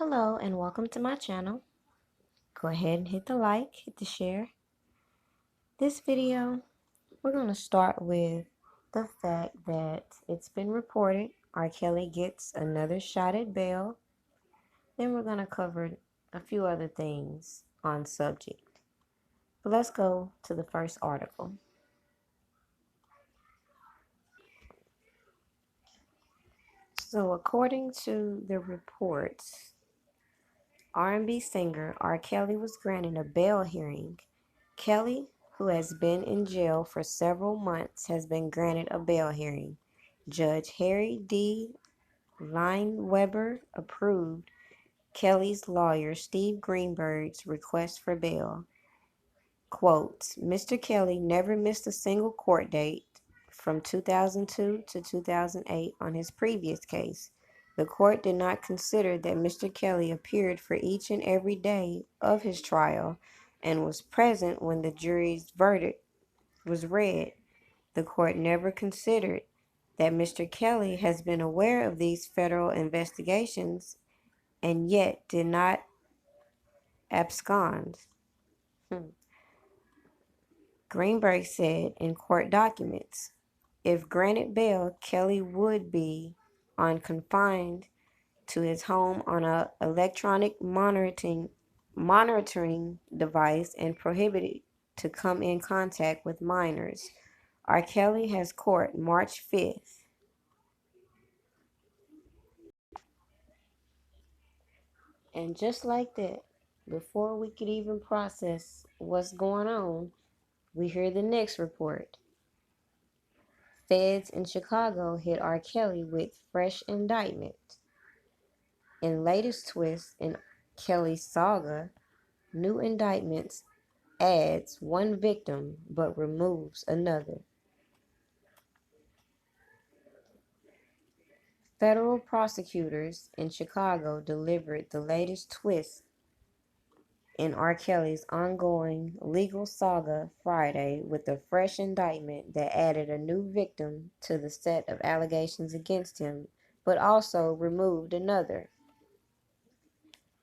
Hello and welcome to my channel. Go ahead and hit the like, hit the share. This video, we're going to start with the fact that it's been reported R. Kelly gets another shot at bail. Then we're going to cover a few other things on subject. But let's go to the first article. So according to the reports, R&B singer R. Kelly was granted a bail hearing. Kelly, who has been in jail for several months, has been granted a bail hearing. Judge Harry D. Lineweber approved Kelly's lawyer Steve Greenberg's request for bail. Quote, Mr. Kelly never missed a single court date from 2002 to 2008 on his previous case. The court did not consider that Mr. Kelly appeared for each and every day of his trial and was present when the jury's verdict was read. The court never considered that Mr. Kelly has been aware of these federal investigations and yet did not abscond. Greenberg said in court documents, if granted bail, Kelly would be on confined to his home on an electronic monitoring device and prohibited to come in contact with minors. R. Kelly has court March 5th. And just like that, before we could even process what's going on, we hear the next report. Feds in Chicago hit R. Kelly with fresh indictment. In latest twist in Kelly's saga, new indictments adds one victim but removes another. Federal prosecutors in Chicago delivered the latest twist in R. Kelly's ongoing legal saga Friday with a fresh indictment that added a new victim to the set of allegations against him, but also removed another.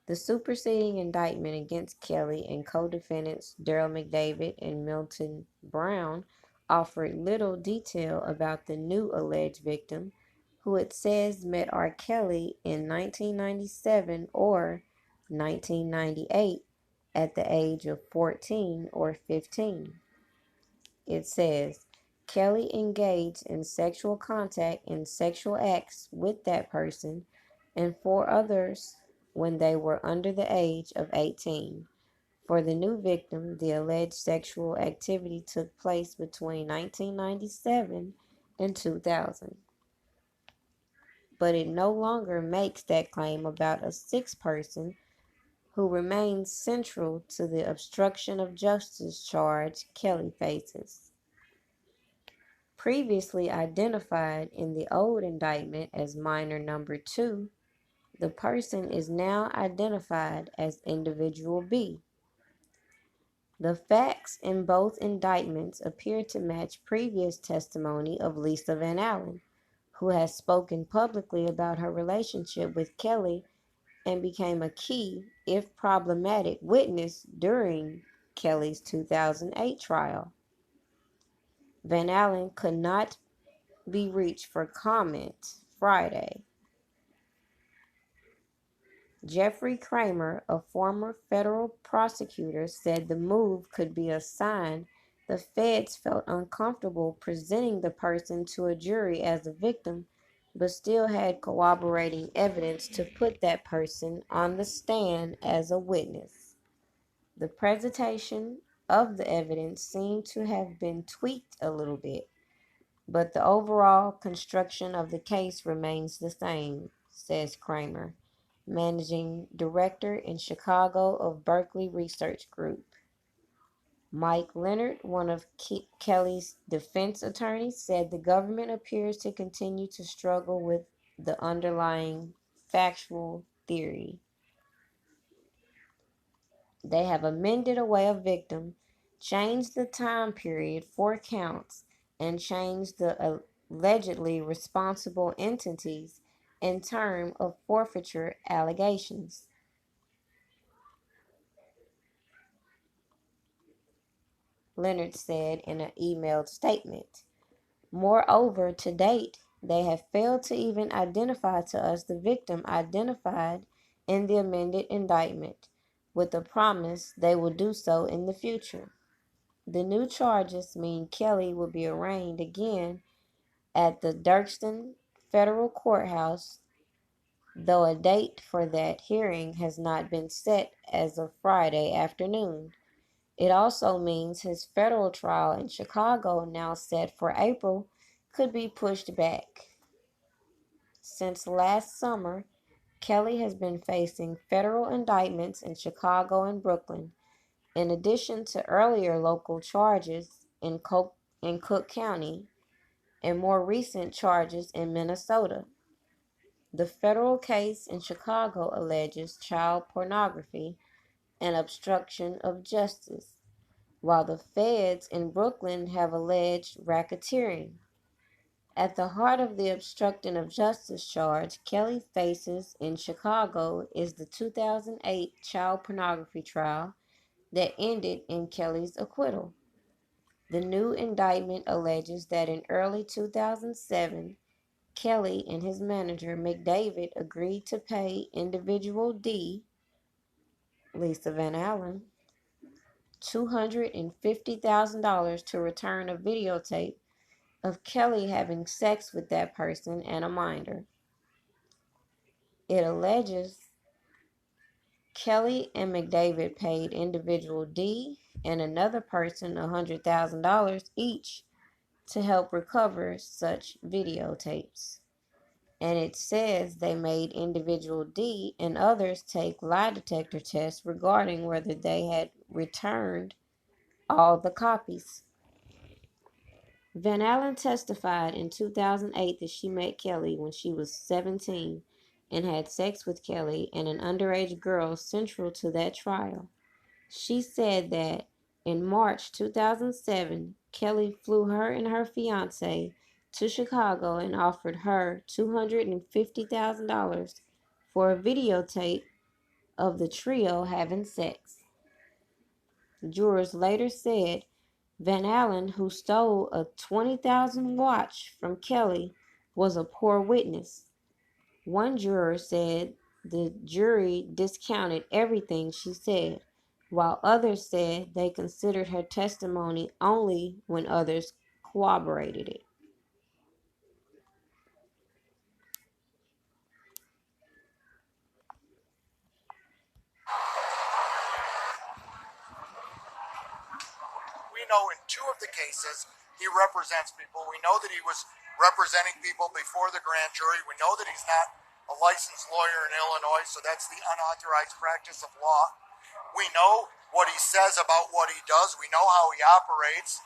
The superseding indictment against Kelly and co-defendants Daryl McDavid and Milton Brown offered little detail about the new alleged victim, who it says met R. Kelly in 1997 or 1998 at the age of 14 or 15. It says, Kelly engaged in sexual contact and sexual acts with that person and 4 others when they were under the age of 18. For the new victim, the alleged sexual activity took place between 1997 and 2000. But it no longer makes that claim about a 6th person who remains central to the obstruction of justice charge Kelly faces. Previously identified in the old indictment as minor number 2, the person is now identified as individual B. The facts in both indictments appear to match previous testimony of Lisa Van Allen, who has spoken publicly about her relationship with Kelly and became a key, if problematic, witness during Kelly's 2008 trial. Van Allen could not be reached for comment Friday. Jeffrey Kramer, a former federal prosecutor, said the move could be a sign the feds felt uncomfortable presenting the person to a jury as a victim, but still had corroborating evidence to put that person on the stand as a witness. The presentation of the evidence seemed to have been tweaked a little bit, but the overall construction of the case remains the same, says Kramer, managing director in Chicago of Berkeley Research Group. Mike Leonard, one of Kelly's defense attorneys, said the government appears to continue to struggle with the underlying factual theory. They have amended away a victim, changed the time period 4 counts, and changed the allegedly responsible entities in terms of forfeiture allegations. Leonard said in an emailed statement. Moreover, to date, they have failed to even identify to us the victim identified in the amended indictment, with the promise they will do so in the future. The new charges mean Kelly will be arraigned again at the Dirkston Federal Courthouse, though a date for that hearing has not been set as of Friday afternoon. It also means his federal trial in Chicago, now set for April, could be pushed back. Since last summer, Kelly has been facing federal indictments in Chicago and Brooklyn, in addition to earlier local charges in Cook County and more recent charges in Minnesota. The federal case in Chicago alleges child pornography and obstruction of justice, while the feds in Brooklyn have alleged racketeering. At the heart of the obstruction of justice charge Kelly faces in Chicago is the 2008 child pornography trial that ended in Kelly's acquittal. The new indictment alleges that in early 2007, Kelly and his manager McDavid agreed to pay individual D, Lisa Van Allen, $250,000 to return a videotape of Kelly having sex with that person and a minor. It alleges Kelly and McDavid paid individual D and another person $100,000 each to help recover such videotapes. And it says they made individual D and others take lie detector tests regarding whether they had returned all the copies. Van Allen testified in 2008 that she met Kelly when she was 17 and had sex with Kelly and an underage girl central to that trial. She said that in March 2007, Kelly flew her and her fiancé to Chicago and offered her $250,000 for a videotape of the trio having sex. Jurors later said Van Allen, who stole a $20,000 watch from Kelly, was a poor witness. One juror said the jury discounted everything she said, while others said they considered her testimony only when others corroborated it. We know in two of the cases he represents people. We know that he was representing people before the grand jury. We know that he's not a licensed lawyer in Illinois, so that's the unauthorized practice of law. We know what he says about what he does. We know how he operates.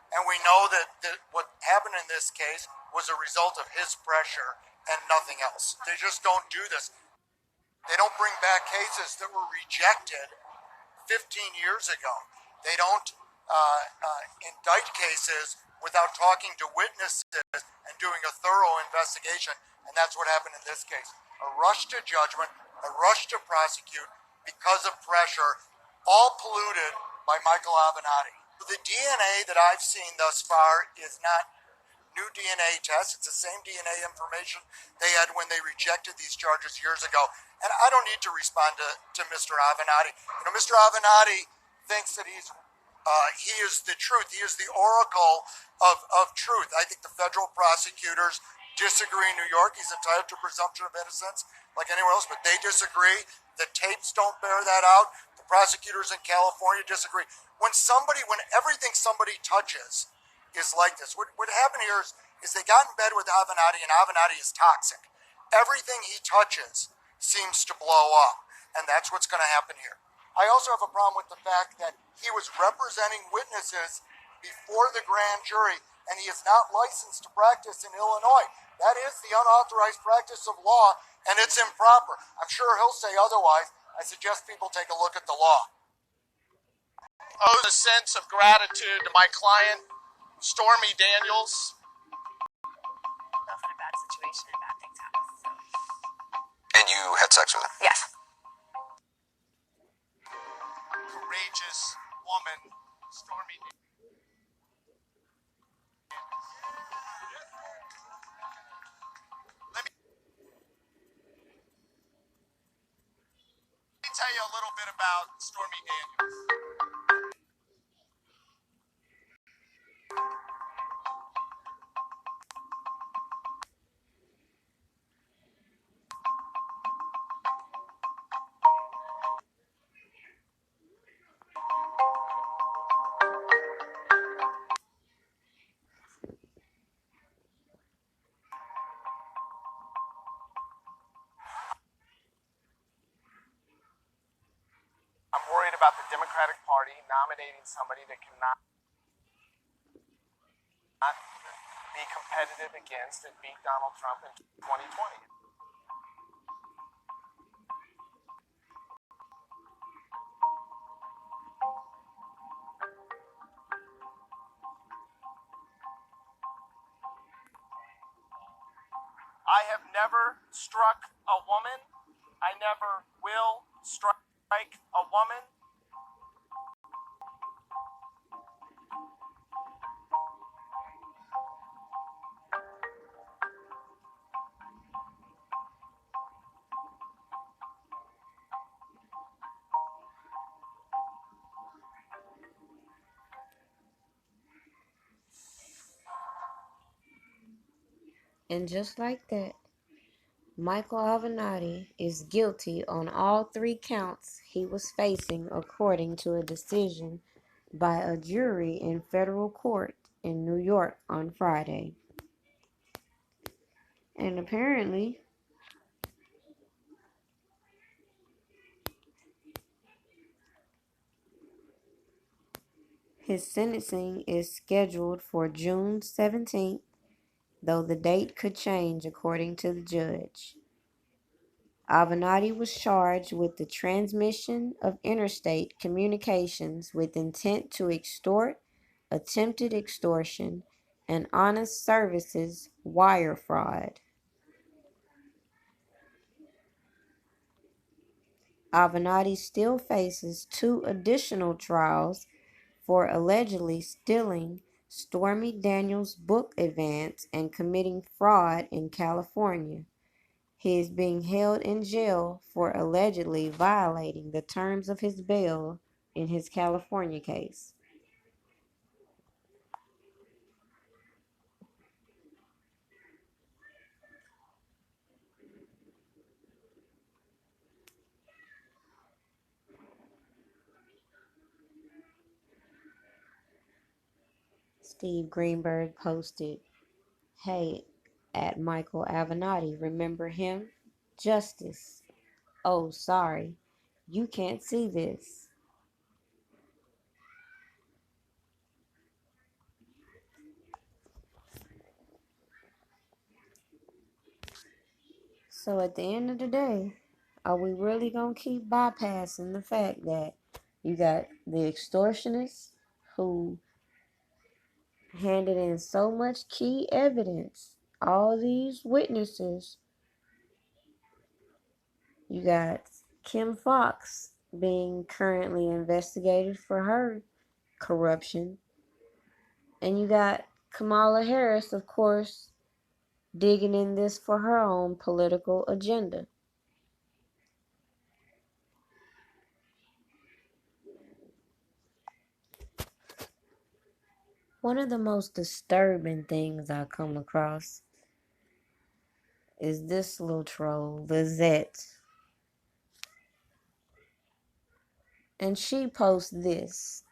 And we know that what happened in this case was a result of his pressure and nothing else. They just don't do this. They don't bring back cases that were rejected 15 years ago. They don't indict cases without talking to witnesses and doing a thorough investigation, and that's what happened in this case. A rush to judgment, a rush to prosecute because of pressure, all polluted by Michael Avenatti. The DNA that I've seen thus far is not new DNA tests. It's the same DNA information they had when they rejected these charges years ago. And I don't need to respond to Mr. Avenatti. Mr. Avenatti thinks that he is the truth. He is the oracle of truth. I think the federal prosecutors disagree in New York. He's entitled to presumption of innocence like anywhere else, but they disagree. The tapes don't bear that out. The prosecutors in California disagree. When everything somebody touches is like this, what happened here is they got in bed with Avenatti, and Avenatti is toxic. Everything he touches seems to blow up, and that's what's going to happen here. I also have a problem with the fact that he was representing witnesses before the grand jury, and he is not licensed to practice in Illinois. That is the unauthorized practice of law, and it's improper. I'm sure he'll say otherwise. I suggest people take a look at the law. Owes a sense of gratitude to my client, Stormy Daniels. Often a bad situation and bad things happen. So had sex with him? Yes. Courageous woman, Stormy. Let me tell you a little bit about Stormy Daniels. I'm worried about the Democratic Party nominating somebody that cannot be competitive against and beat Donald Trump in 2020. I have never struck a woman. I never will strike a woman. And just like that, Michael Avenatti is guilty on all 3 counts he was facing according to a decision by a jury in federal court in New York on Friday. And apparently, his sentencing is scheduled for June 17th, though the date could change according to the judge. Avenatti was charged with the transmission of interstate communications with intent to extort, attempted extortion, and honest services wire fraud. Avenatti still faces 2 additional trials for allegedly stealing Stormy Daniels' book advance and committing fraud in California. He is being held in jail for allegedly violating the terms of his bail in his California case. Steve Greenberg posted, "Hey, at Michael Avenatti, remember him? Justice. Oh, sorry, you can't see this." So at the end of the day, are we really going to keep bypassing the fact that you got the extortionists who handed in so much key evidence, all these witnesses? You got Kim Fox being currently investigated for her corruption. And you got Kamala Harris, of course, digging in this for her own political agenda. One of the most disturbing things I come across is this little troll, Lizette. And she posts this.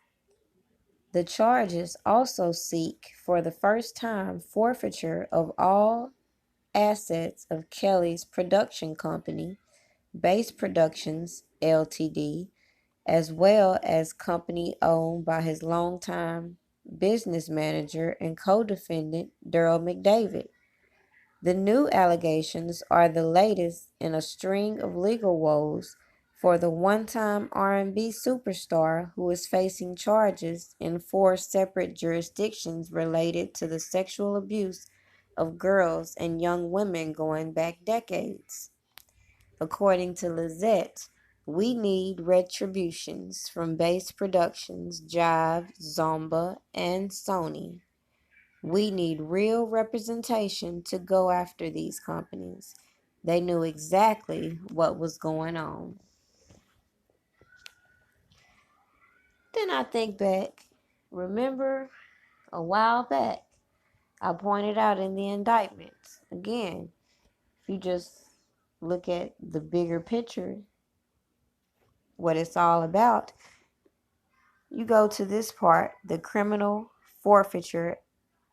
The charges also seek, for the first time, forfeiture of all assets of Kelly's production company, Base Productions, Ltd., as well as company owned by his longtime business manager and co-defendant, Daryl McDavid. The new allegations are the latest in a string of legal woes for the one-time R&B superstar who is facing charges in 4 separate jurisdictions related to the sexual abuse of girls and young women going back decades. According to Lizette, we need retributions from Base Productions, Jive, Zomba, and Sony. We need real representation to go after these companies. They knew exactly what was going on. Then I think back. Remember a while back, I pointed out in the indictment, again, if you just look at the bigger picture, what it's all about, you go to this part, the criminal forfeiture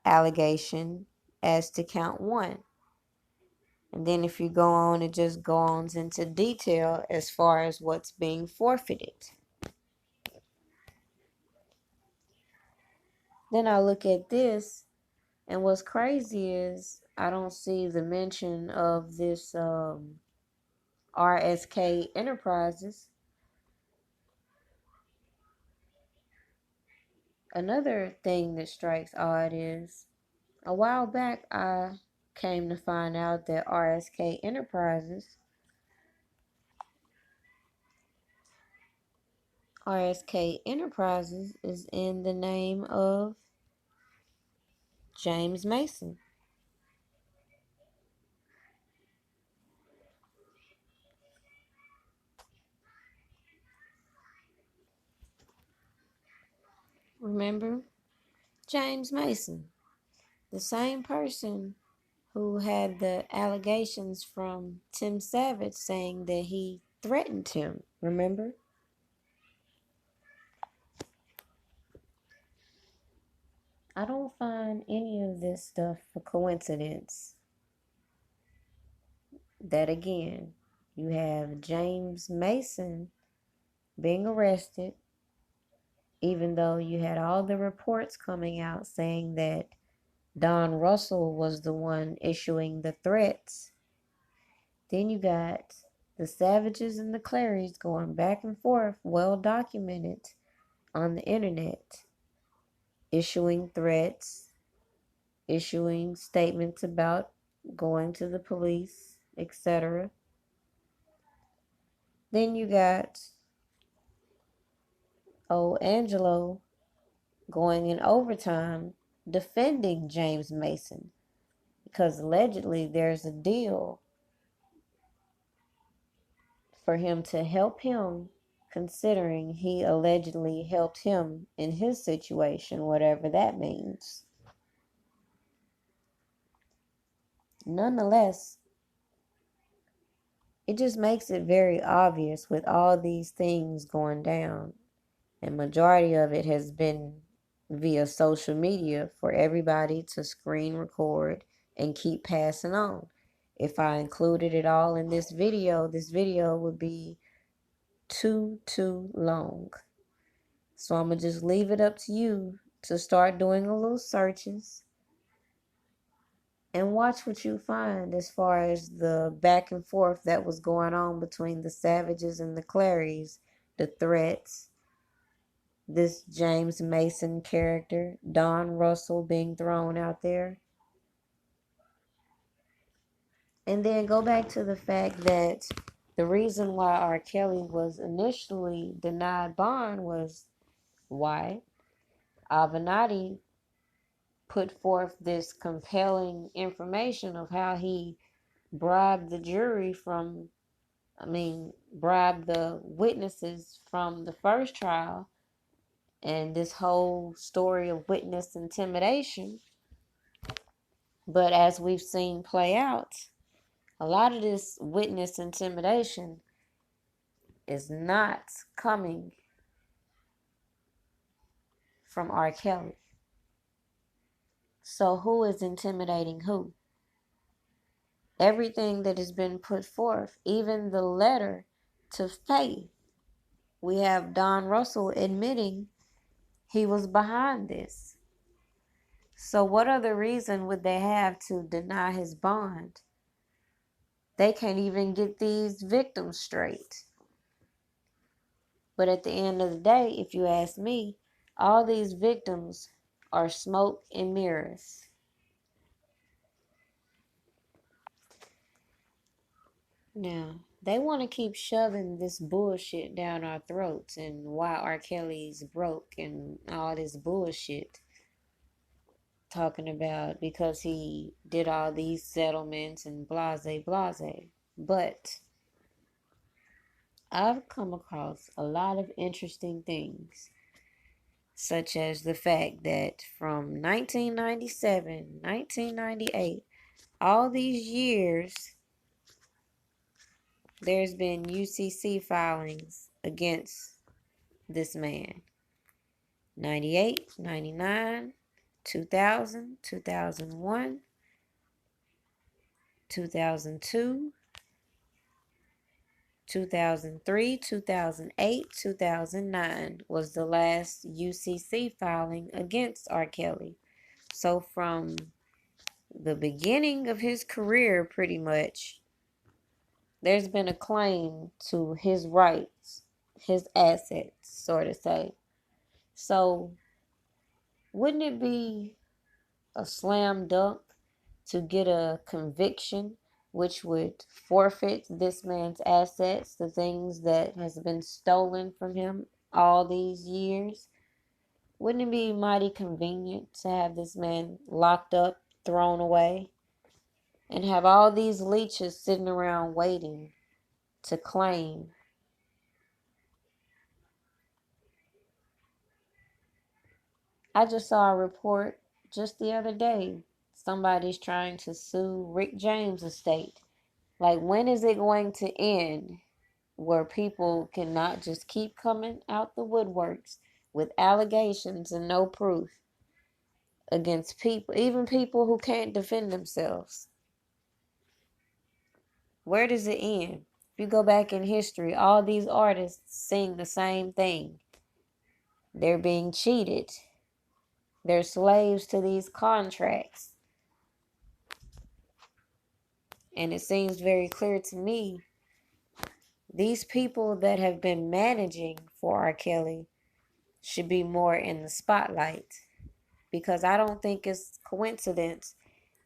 allegation as to count 1. And then if you go on, it just goes into detail as far as what's being forfeited. Then I look at this, and what's crazy is I don't see the mention of this RSK Enterprises. Another thing that strikes odd is a while back I came to find out that RSK Enterprises is in the name of James Mason. Remember? James Mason, the same person who had the allegations from Tim Savage saying that he threatened him. Remember? I don't find any of this stuff a coincidence. That again, you have James Mason being arrested, even though you had all the reports coming out saying that Don Russell was the one issuing the threats. Then you got the Savages and the Clarys going back and forth, well documented on the internet, issuing threats, issuing statements about going to the police, etc. Then you got Angelo going in overtime defending James Mason because allegedly there's a deal for him to help him, considering he allegedly helped him in his situation, whatever that means. Nonetheless, it just makes it very obvious with all these things going down, and majority of it has been via social media for everybody to screen record and keep passing on. If I included it all in this video would be too long. So I'm going to just leave it up to you to start doing a little searches and watch what you find as far as the back and forth that was going on between the Savages and the Clarys, the threats, this James Mason character, Don Russell being thrown out there. And then go back to the fact that the reason why R. Kelly was initially denied bond was why Avenatti put forth this compelling information of how he bribed the bribed the witnesses from the first trial, and this whole story of witness intimidation. But as we've seen play out, a lot of this witness intimidation is not coming from R. Kelly. So who is intimidating who? Everything that has been put forth, even the letter to Faye, we have Don Russell admitting he was behind this. So what other reason would they have to deny his bond? They can't even get these victims straight. But at the end of the day, if you ask me, all these victims are smoke and mirrors. Now, They want to keep shoving this bullshit down our throats and why R. Kelly's broke and all this bullshit. Talking about because he did all these settlements and blase blase. But I've come across a lot of interesting things, such as the fact that from 1997, 1998, all these years, there's been UCC filings against this man. 98, 99, 2000, 2001, 2002, 2003, 2008, 2009 was the last UCC filing against R. Kelly. So from the beginning of his career, pretty much, there's been a claim to his rights, his assets, sort of say. So wouldn't it be a slam dunk to get a conviction which would forfeit this man's assets, the things that has been stolen from him all these years? Wouldn't it be mighty convenient to have this man locked up, thrown away, and have all these leeches sitting around waiting to claim? I just saw a report just the other day. Somebody's trying to sue Rick James' estate. Like, when is it going to end where people cannot just keep coming out the woodworks with allegations and no proof against people, even people who can't defend themselves? Where does it end? If you go back in history, all these artists sing the same thing. They're being cheated. They're slaves to these contracts. And it seems very clear to me, these people that have been managing for R. Kelly should be more in the spotlight. Because I don't think it's coincidence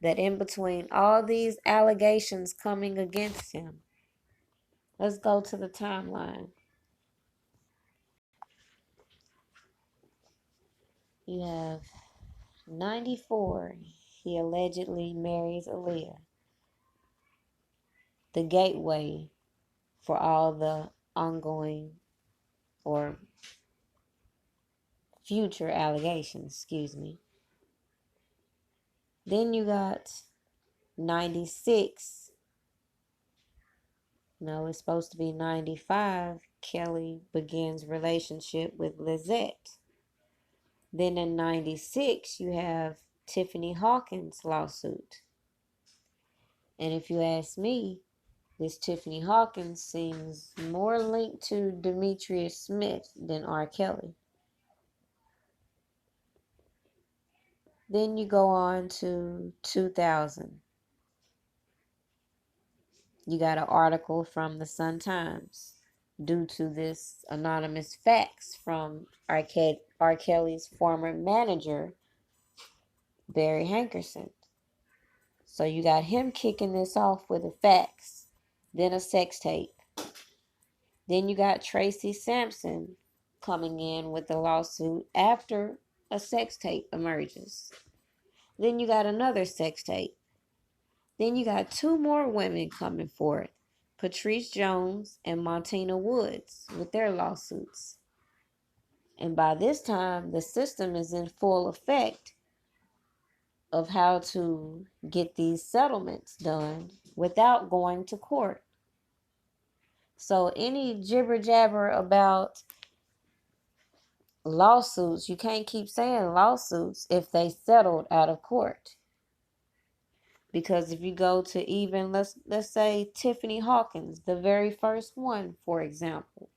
that in between all these allegations coming against him, let's go to the timeline. You have 94, he allegedly marries Aaliyah, the gateway for all the ongoing or future allegations, excuse me. Then you got 96. No, it's supposed to be 95. Kelly begins relationship with Lizette. Then in 96, you have Tiffany Hawkins' lawsuit. And if you ask me, this Tiffany Hawkins seems more linked to Demetrius Smith than R. Kelly. Then you go on to 2000. You got an article from the Sun-Times due to this anonymous fax from R. Kelly's former manager, Barry Hankerson. So you got him kicking this off with a fax, then a sex tape. Then you got Tracy Sampson coming in with a lawsuit after a sex tape emerges. Then you got another sex tape. Then you got two more women coming forth, Patrice Jones and Montina Woods, with their lawsuits. And by this time, the system is in full effect of how to get these settlements done without going to court. So any jibber jabber about lawsuits, you can't keep saying lawsuits if they settled out of court. Because if you go to even, let's say Tiffany Hawkins, the very first one, for example,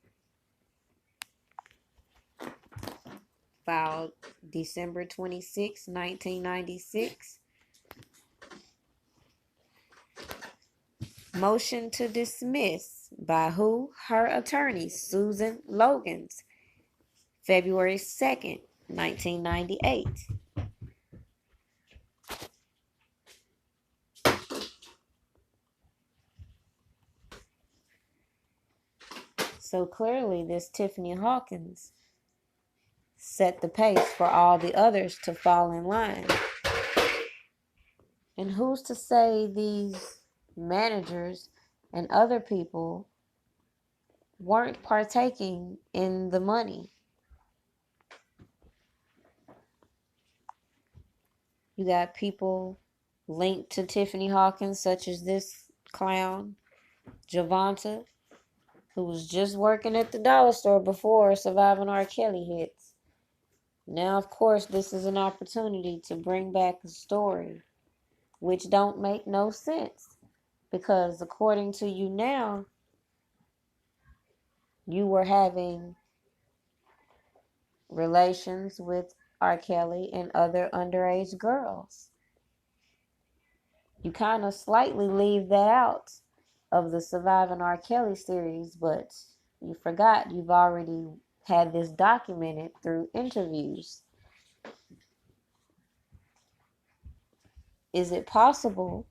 filed December 26, 1996. Motion to dismiss by who? Her attorney, Susan Logans, February 2nd, 1998. So clearly, this Tiffany Hawkins set the pace for all the others to fall in line. And who's to say these managers and other people weren't partaking in the money? You got people linked to Tiffany Hawkins, such as this clown, Javonta, who was just working at the dollar store before Surviving R. Kelly hits. Now, of course, this is an opportunity to bring back a story which don't make no sense. Because according to you now, you were having relations with R. Kelly and other underage girls. You kind of slightly leave that out of the Surviving R. Kelly series, but you forgot you've already had this documented through interviews. Is it possible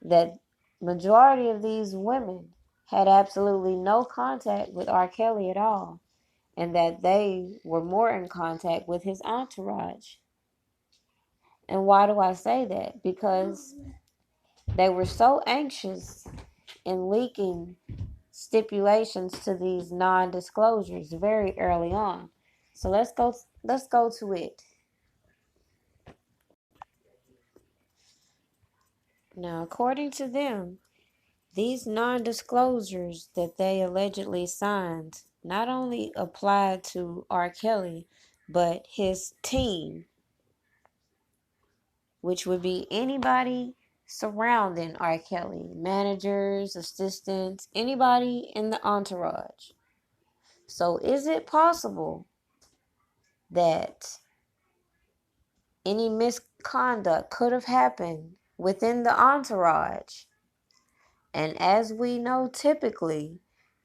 that majority of these women had absolutely no contact with R. Kelly at all, and that they were more in contact with his entourage? And why do I say that? Because they were so anxious in leaking stipulations to these non-disclosures very early on. So let's go to it. Now, according to them, these non-disclosures that they allegedly signed not only applied to R. Kelly, but his team, which would be anybody surrounding R. Kelly, managers, assistants, anybody in the entourage. So is it possible that any misconduct could have happened within the entourage? And as we know, typically,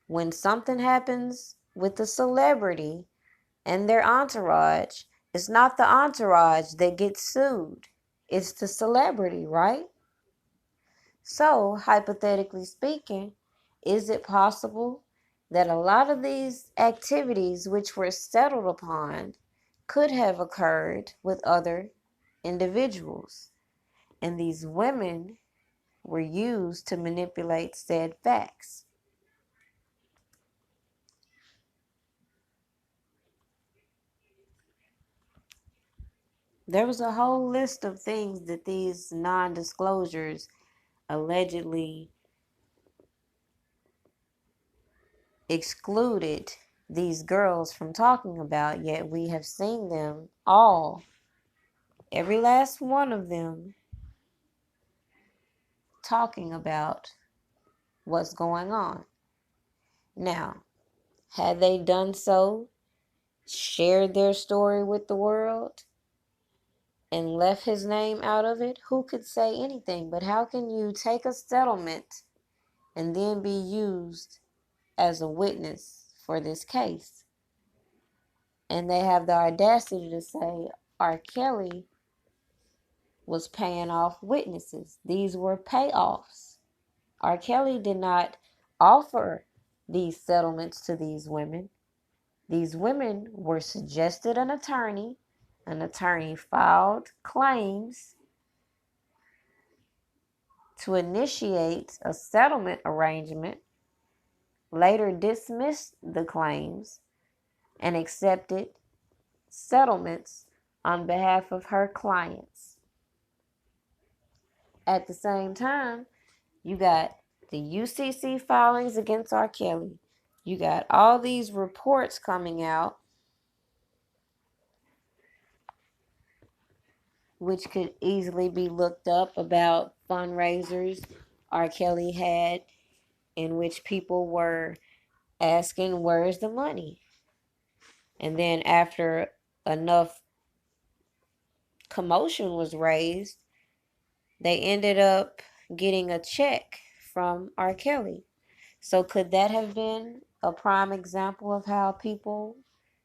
when something happens with a celebrity and their entourage, it's not the entourage that gets sued. It's the celebrity, right? So, hypothetically speaking, is it possible that a lot of these activities which were settled upon could have occurred with other individuals, and these women were used to manipulate said facts? There was a whole list of things that these non-disclosures allegedly excluded these girls from talking about, yet we have seen them all, every last one of them, talking about what's going on. Now, had they done so, shared their story with the world, and left his name out of it, who could say anything? But how can you take a settlement and then be used as a witness for this case? And they have the audacity to say R. Kelly was paying off witnesses. These were payoffs. R. Kelly did not offer these settlements to these women. These women were suggested an attorney. An attorney filed claims to initiate a settlement arrangement, later dismissed the claims, and accepted settlements on behalf of her clients. At the same time, you got the UCC filings against R. Kelly. You got all these reports coming out, which could easily be looked up, about fundraisers R. Kelly had, in which people were asking, where's the money? And then after enough commotion was raised, they ended up getting a check from R. Kelly. So could that have been a prime example of how people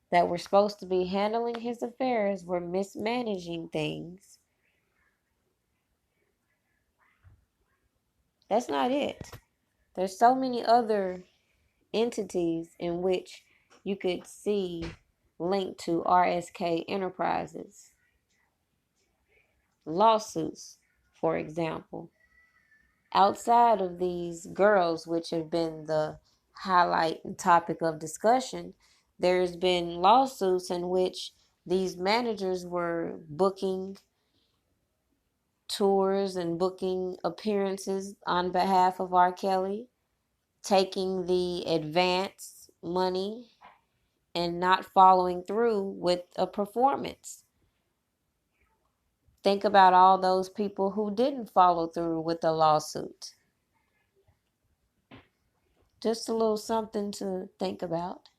that were supposed to be handling his affairs were mismanaging things? That's not it. There's so many other entities in which you could see linked to RSK enterprises. Lawsuits, for example. Outside of these girls, which have been the highlight and topic of discussion, there's been lawsuits in which these managers were booking tours and booking appearances on behalf of R. Kelly, taking the advance money and not following through with a performance. Think about all those people who didn't follow through with the lawsuit. Just a little something to think about.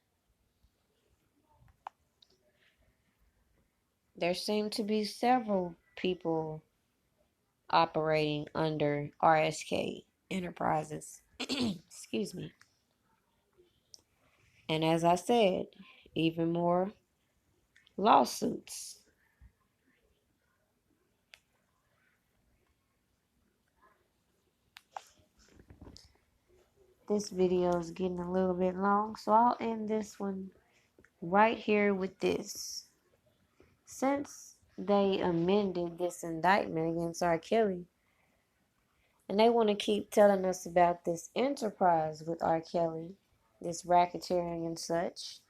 There seem to be several people operating under RSK Enterprises. Excuse me. And as I said, even more lawsuits. This video is getting a little bit long, so I'll end this one right here with this. Since they amended this indictment against R. Kelly, and they want to keep telling us about this enterprise with R. Kelly, this racketeering and such,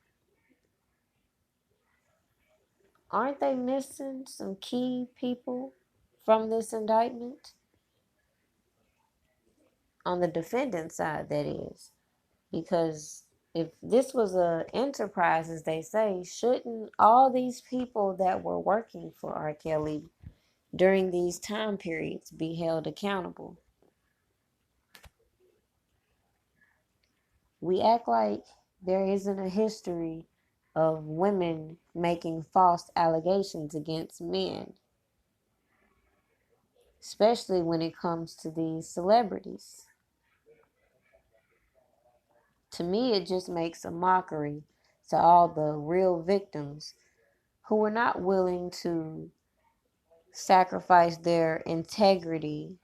aren't they missing some key people from this indictment? On the defendant side, that is. Because if this was a enterprise, as they say, shouldn't all these people that were working for R. Kelly during these time periods be held accountable? We act like there isn't a history of women making false allegations against men, especially when it comes to these celebrities. To me, it just makes a mockery to all the real victims who were not willing to sacrifice their integrity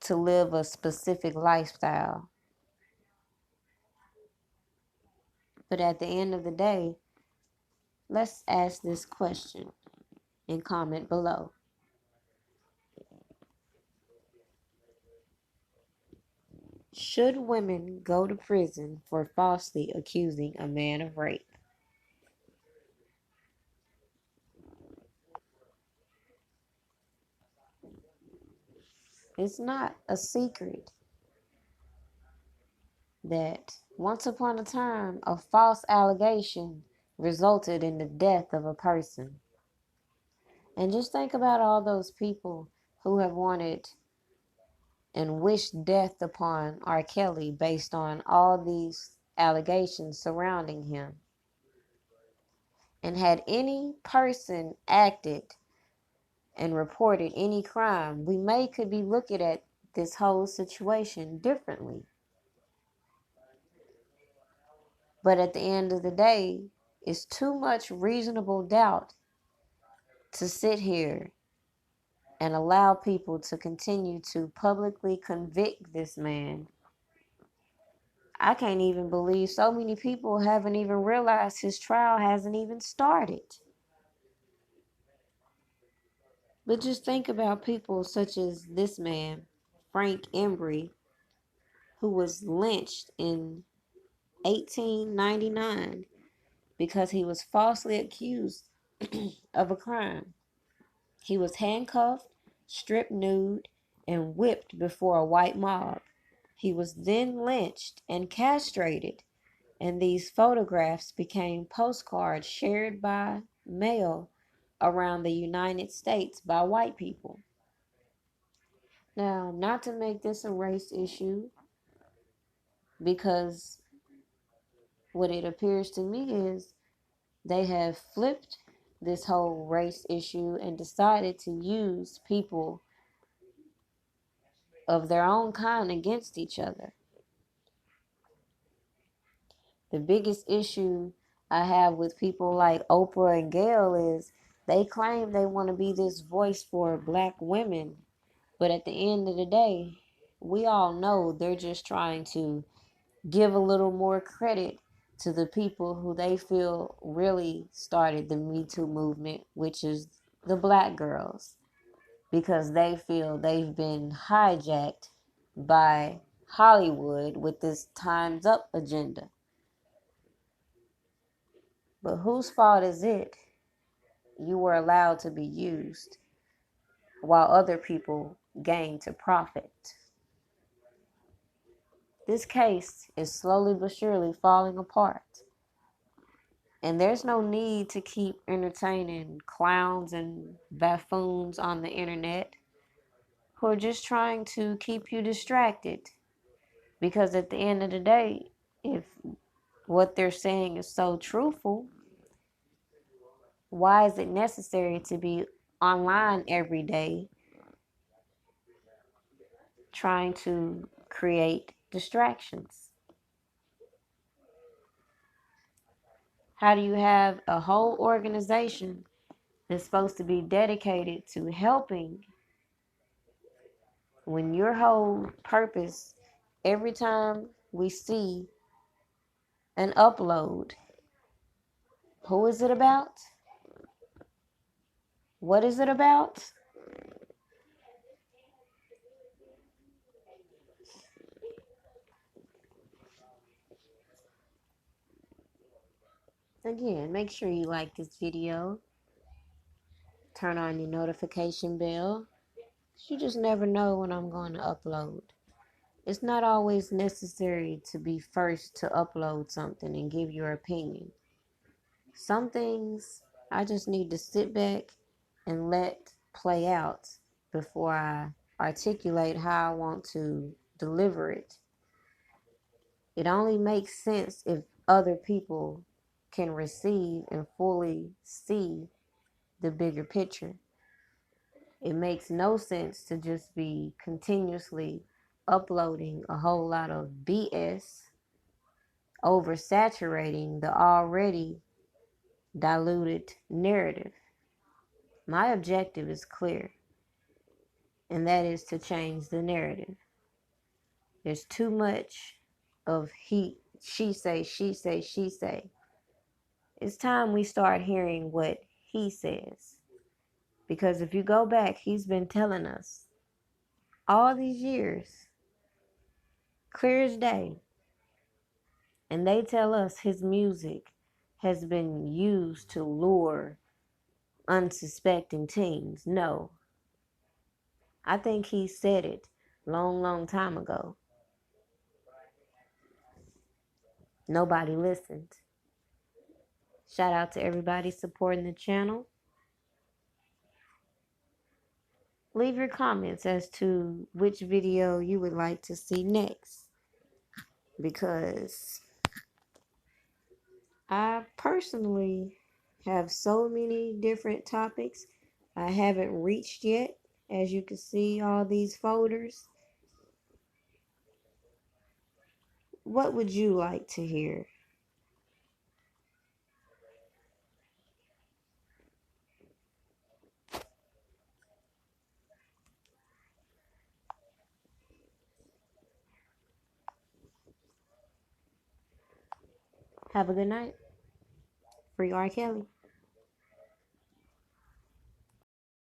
to live a specific lifestyle. But at the end of the day, let's ask this question and comment below. Should women go to prison for falsely accusing a man of rape? It's not a secret that once upon a time, a false allegation resulted in the death of a person. And just think about all those people who have wanted and wished death upon R. Kelly based on all these allegations surrounding him. And had any person acted and reported any crime, we could be looking at this whole situation differently. But at the end of the day, it's too much reasonable doubt to sit here and allow people to continue to publicly convict this man. I can't even believe so many people haven't even realized his trial hasn't even started. But just think about people such as this man, Frank Embry, who was lynched in 1899 because he was falsely accused of a crime. He was handcuffed, stripped nude, and whipped before a white mob. He was then lynched and castrated, and these photographs became postcards shared by mail around the United States by white people. Now, not to make this a race issue, because what it appears to me is they have flipped this whole race issue and decided to use people of their own kind against each other. The biggest issue I have with people like Oprah and Gayle is they claim they want to be this voice for black women, but at the end of the day, we all know they're just trying to give a little more credit to the people who they feel really started the Me Too movement, which is the black girls, because they feel they've been hijacked by Hollywood with this Time's Up agenda. But whose fault is it you were allowed to be used while other people gain to profit? This case is slowly but surely falling apart. And there's no need to keep entertaining clowns and buffoons on the internet who are just trying to keep you distracted. Because at the end of the day, if what they're saying is so truthful, why is it necessary to be online every day trying to create distractions? How do you have a whole organization that's supposed to be dedicated to helping when your whole purpose, every time we see an upload, who is it about? What is it about? Again, make sure you like this video. Turn on your notification bell. You just never know when I'm going to upload. It's not always necessary to be first to upload something and give your opinion. Some things I just need to sit back and let play out before I articulate how I want to deliver it. It only makes sense if other people can receive and fully see the bigger picture. It makes no sense to just be continuously uploading a whole lot of BS, oversaturating the already diluted narrative. My objective is clear, and that is to change the narrative. There's too much of she say, she say, she say. It's time we start hearing what he says. Because if you go back, he's been telling us all these years, clear as day. And they tell us his music has been used to lure unsuspecting teens. No, I think he said it long time ago. Nobody listened. Shout out to everybody supporting the channel. Leave your comments as to which video you would like to see next, because I personally have so many different topics I haven't reached yet. As you can see, all these folders. What would you like to hear? Have a good night. Free R. Kelly.